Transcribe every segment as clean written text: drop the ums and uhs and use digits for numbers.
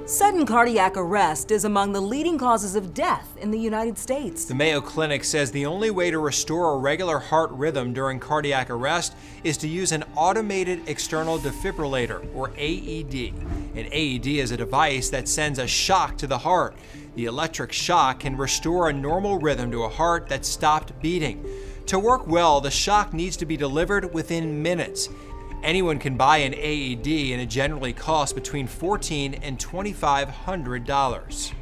Sudden cardiac arrest is among the leading causes of death in the United States. The Mayo Clinic says the only way to restore a regular heart rhythm during cardiac arrest is to use an Automated External Defibrillator, or AED. An AED is a device that sends a shock to the heart. The electric shock can restore a normal rhythm to a heart that stopped beating. To work well, the shock needs to be delivered within minutes. Anyone can buy an AED, and it generally costs between $1,400 and $2,500.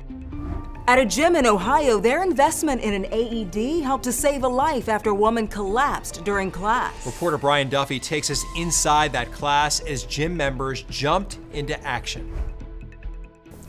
At a gym in Ohio, their investment in an AED helped to save a life after a woman collapsed during class. Reporter Brian Duffy takes us inside that class as gym members jumped into action.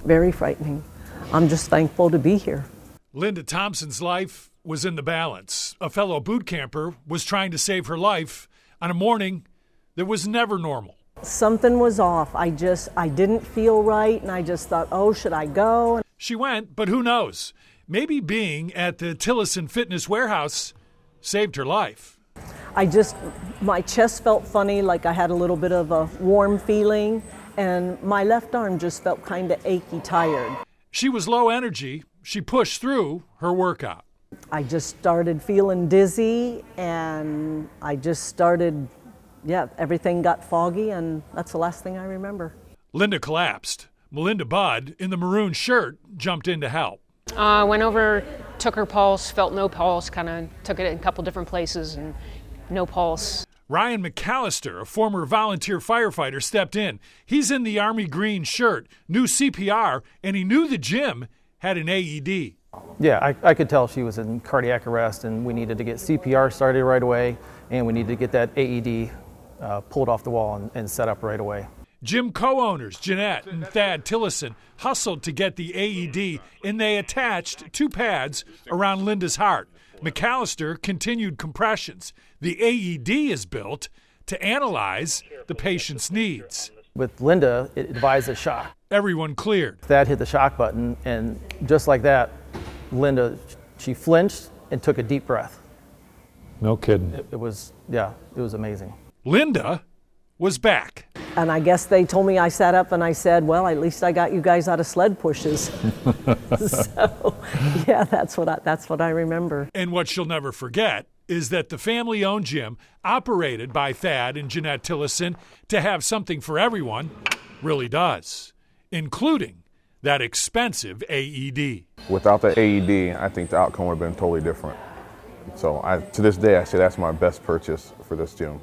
Very frightening. I'm just thankful to be here. Linda Thompson's life was in the balance. A fellow boot camper was trying to save her life on a morning that was never normal. Something was off. I didn't feel right, and I just thought, oh, should I go? She went, but who knows? Maybe being at the Tillison Fitness Warehouse saved her life. My chest felt funny, like I had a little bit of a warm feeling, and my left arm just felt kind of achy, tired. She was low energy. She pushed through her workout. I just started feeling dizzy, and everything got foggy, and that's the last thing I remember. Linda collapsed. Melinda Budd, in the maroon shirt, jumped in to help. Went over, took her pulse, felt no pulse, kind of took it in a couple different places and no pulse. Ryan McAllister, a former volunteer firefighter, stepped in. He's in the Army green shirt, knew CPR, and he knew the gym had an AED. Yeah, I could tell she was in cardiac arrest, and we needed to get CPR started right away, and we needed to get that AED pulled off the wall and set up right away. Gym co-owners Jeanette and Thad Tillison hustled to get the AED, and they attached 2 pads around Linda's heart. McAllister continued compressions. The AED is built to analyze the patient's needs. With Linda, it advised a shock. Everyone cleared. Thad hit the shock button, and just like that, Linda, she flinched and took a deep breath. No kidding. It was amazing. Linda was back. And I guess they told me, I sat up and I said, well, at least I got you guys out of sled pushes. So, yeah, that's what I remember. And what she'll never forget is that the family-owned gym, operated by Thad and Jeanette Tillison to have something for everyone, really does, including that expensive AED. Without the AED, I think the outcome would have been totally different. So to this day, I say that's my best purchase for this gym.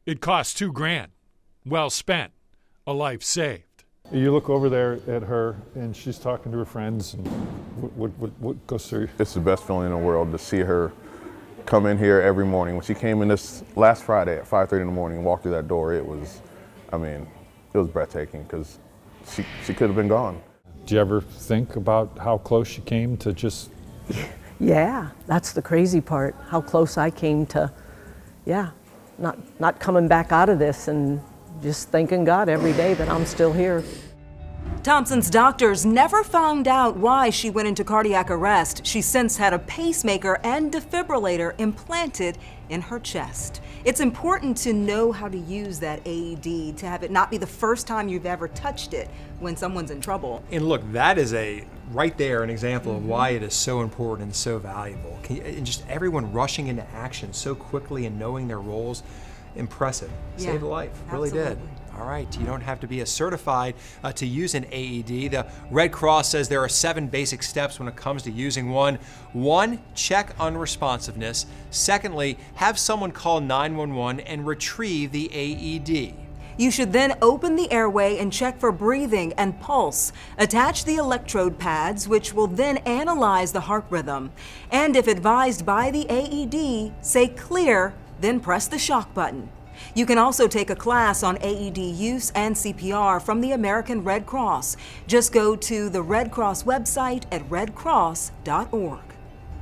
It cost $2,000. Well spent. A life saved. You look over there at her, and she's talking to her friends, and what goes through you? It's the best feeling in the world to see her come in here every morning. When she came in this last Friday at 5:30 in the morning and walked through that door, it was breathtaking, because she could have been gone. Do you ever think about how close she came to just... Yeah, that's the crazy part, how close I came to, not coming back out of this, and just thanking God every day that I'm still here. Thompson's doctors never found out why she went into cardiac arrest. She's since had a pacemaker and defibrillator implanted in her chest. It's important to know how to use that AED, to have it not be the first time you've ever touched it when someone's in trouble. And look, that is right there an example of why it is so important and so valuable. And just everyone rushing into action so quickly and knowing their roles. Impressive. Yeah, saved a life. Really did. All right, you don't have to be certified to use an AED. The Red Cross says there are 7 basic steps when it comes to using one. 1, check unresponsiveness. Secondly, have someone call 911 and retrieve the AED. You should then open the airway and check for breathing and pulse. Attach the electrode pads, which will then analyze the heart rhythm. And if advised by the AED, say clear, then press the shock button. You can also take a class on AED use and CPR from the American Red Cross. Just go to the Red Cross website at redcross.org.